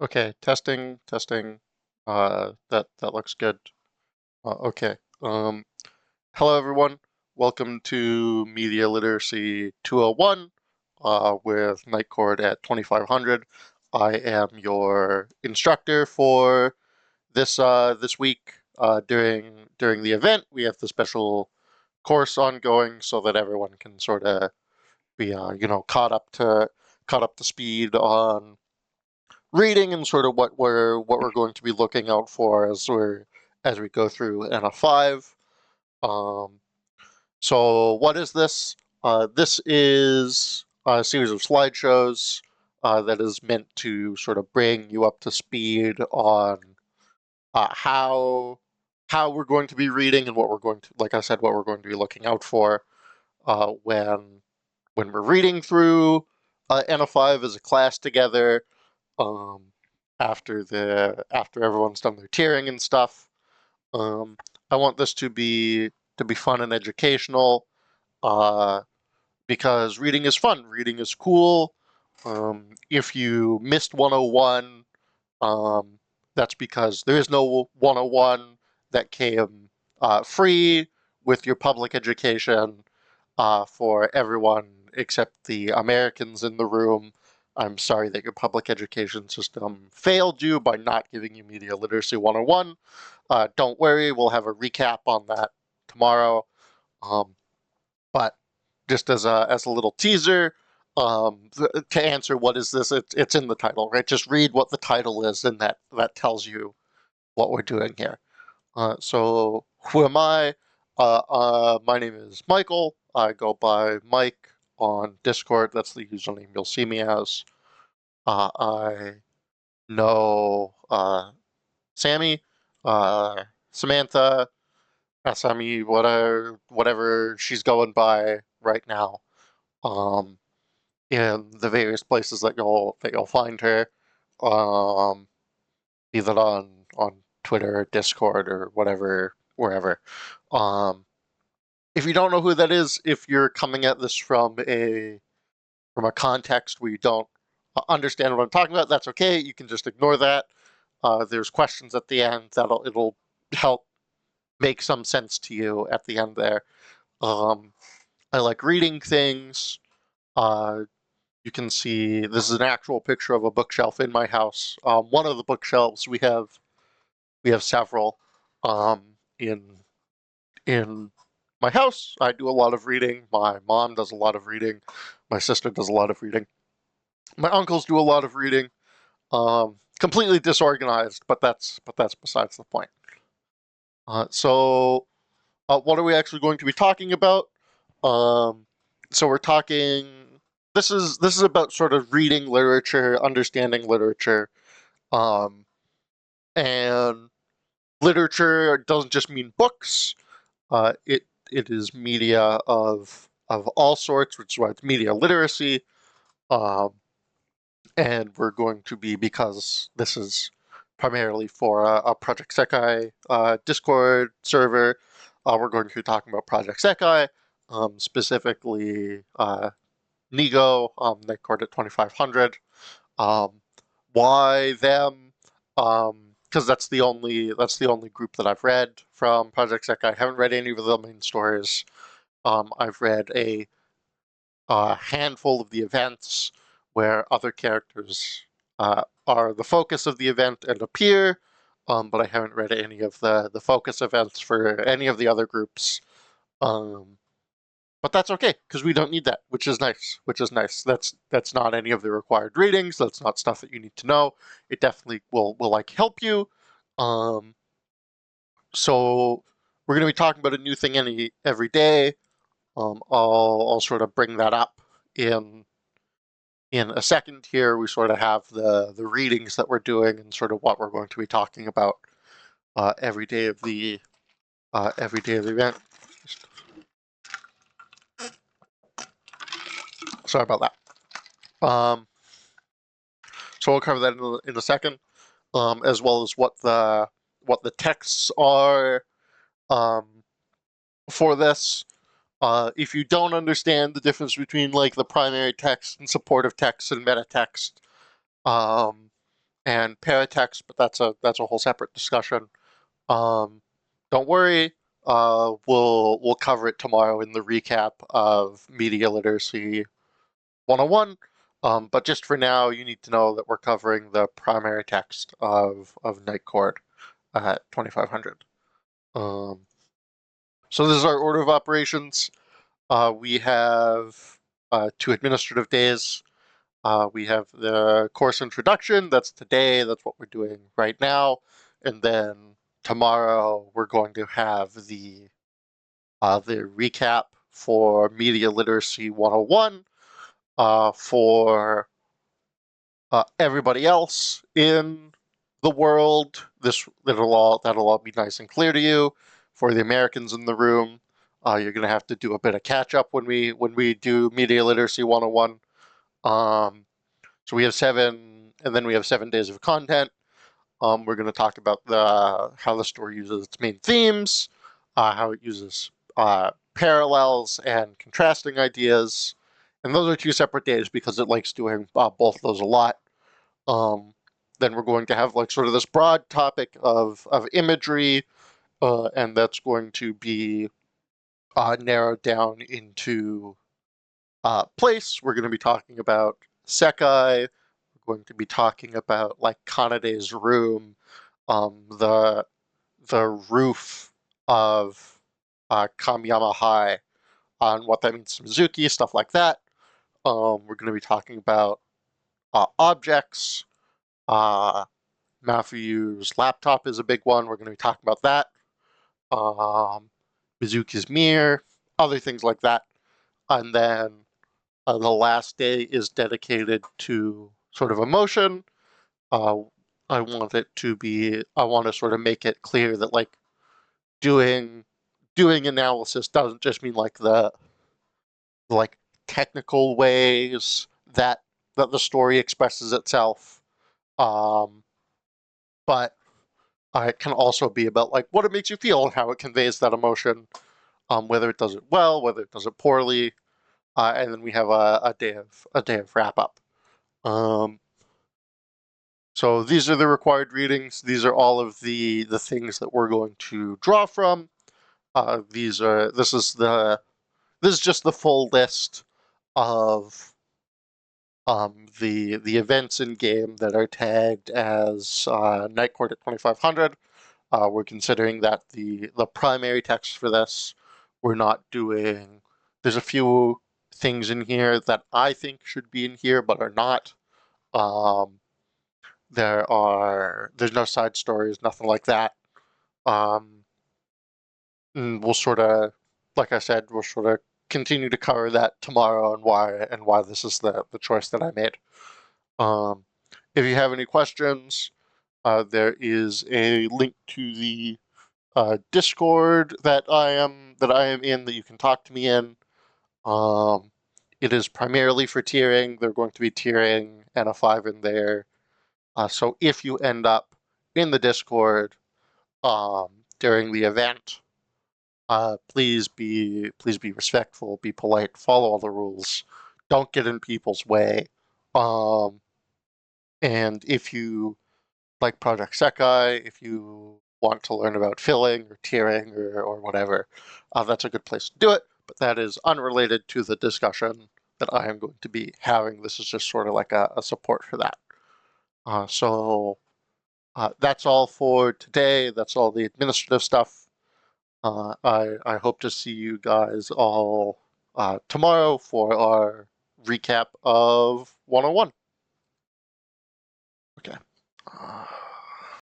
Okay, testing. That looks good. Okay. Hello everyone. Welcome to Media Literacy 201 with Nightcord at 2500. I am your instructor for this week. During the event, we have the special course ongoing so that everyone can sort of be caught up to speed on reading and sort of what we're going to be looking out for as we go through NF5. Um, so what is this? This is a series of slideshows that is meant to sort of bring you up to speed on how we're going to be reading and what we're going to, like I said, what we're going to be looking out for when we're reading through NF5 as a class together. um, after everyone's done their tiering and stuff. Um, I want this to be fun and educational uh, because reading is fun. Reading is cool. If you missed 101, um, that's because there is no 101 that came free with your public education for everyone except the Americans in the room. I'm sorry that your public education system failed you by not giving you Media Literacy 101. Don't worry, we'll have a recap on that tomorrow. Um, but just as a little teaser, to answer what is this, it's in the title, right? Just read what the title is, and that tells you what we're doing here. So who am I? My name is Michael. I go by Mike on Discord. That's the username you'll see me as. I know Sammy, Samantha, SME, whatever she's going by right now. Um, in the various places that you'll find her, um, either on Twitter, or Discord, or whatever, wherever. Um, if you don't know who that is, if you're coming at this from a context where you don't understand what I'm talking about, that's okay. You can just ignore that. There's questions at the end it'll help make some sense to you at the end there. Um, I like reading things. Uh, you can see this is an actual picture of a bookshelf in my house. One of the bookshelves we have several in in my house. I do a lot of reading. My mom does a lot of reading. My sister does a lot of reading. My uncles do a lot of reading. Completely disorganized, but that's besides the point. So, what are we actually going to be talking about? Um, so we're talking. This is about sort of reading literature, understanding literature, um, and literature doesn't just mean books. It is media of all sorts, which is why it's media literacy. Um, and we're going to be, because this is primarily for a Project Sekai Discord server, we're going to be talking about Project Sekai, specifically Nigo, Nightcord at 2500. Um, why them? Because that's the only group that I've read from Project Sekai. I haven't read any of the main stories. I've read a handful of the events where other characters are the focus of the event and appear, but I haven't read any of the focus events for any of the other groups. Um, but that's okay because we don't need that, which is nice. Which is nice. That's not any of the required readings. That's not stuff that you need to know. It definitely will like help you. Um, so we're going to be talking about a new thing every day. I'll sort of bring that up in a second here. We sort of have the readings that we're doing and sort of what we're going to be talking about every day of the event. Sorry about that. So we'll cover that in a second, as well as what the texts are um, for this. If you don't understand the difference between like the primary text and supportive text and meta text, um, and paratext, but that's a whole separate discussion. Um, don't worry, we'll cover it tomorrow in the recap of Media Literacy 101. But just for now, you need to know that we're covering the primary text of Nightcord at 2500. So this is our order of operations. We have 2 administrative days. We have the course introduction, that's today, that's what we're doing right now. And then tomorrow we're going to have the recap for Media Literacy 101 for everybody else in the world. That'll all be nice and clear to you. For the Americans in the room, you're gonna have to do a bit of catch up when we do Media Literacy 101. So we have 7, and then we have 7 days of content. We're going to talk about how the story uses its main themes, how it uses parallels and contrasting ideas, and those are 2 separate days because it likes doing both of those a lot. Then we're going to have like sort of this broad topic of imagery, and that's going to be narrowed down into place. We're going to be talking about Sekai. We're going to be talking about like Kanade's room, the roof of Kamiyama High, on what that means to Mizuki, stuff like that. We're going to be talking about objects. Mafuyu's laptop is a big one. We're going to be talking about that. Mizuki's mirror, other things like that. And then the last day is dedicated to sort of emotion. I want to sort of make it clear that like doing analysis doesn't just mean like the like technical ways that the story expresses itself, but it can also be about like what it makes you feel and how it conveys that emotion, whether it does it well, whether it does it poorly, and then we have a day of wrap up. So these are the required readings. These are all of the things that we're going to draw from. This is just the full list of the events in game that are tagged as Nightcord at 2500. We're considering that the primary text for this. We're not doing. There's a few things in here that I think should be in here but are not. There's no side stories, nothing like that. And we'll sort of, like I said, we'll sort of continue to cover that tomorrow and why this is the choice that I made. If you have any questions, there is a link to the Discord that I am in that you can talk to me in. It is primarily for tiering. They're going to be tiering and a 5 in there. So if you end up in the Discord during the event, please be respectful, be polite, follow all the rules, don't get in people's way. And if you like Project Sekai, if you want to learn about filling or tiering or whatever, that's a good place to do it. But that is unrelated to the discussion that I am going to be having. This is just sort of like a support for that. So that's all for today. That's all the administrative stuff. I hope to see you guys all tomorrow for our recap of 101. Okay.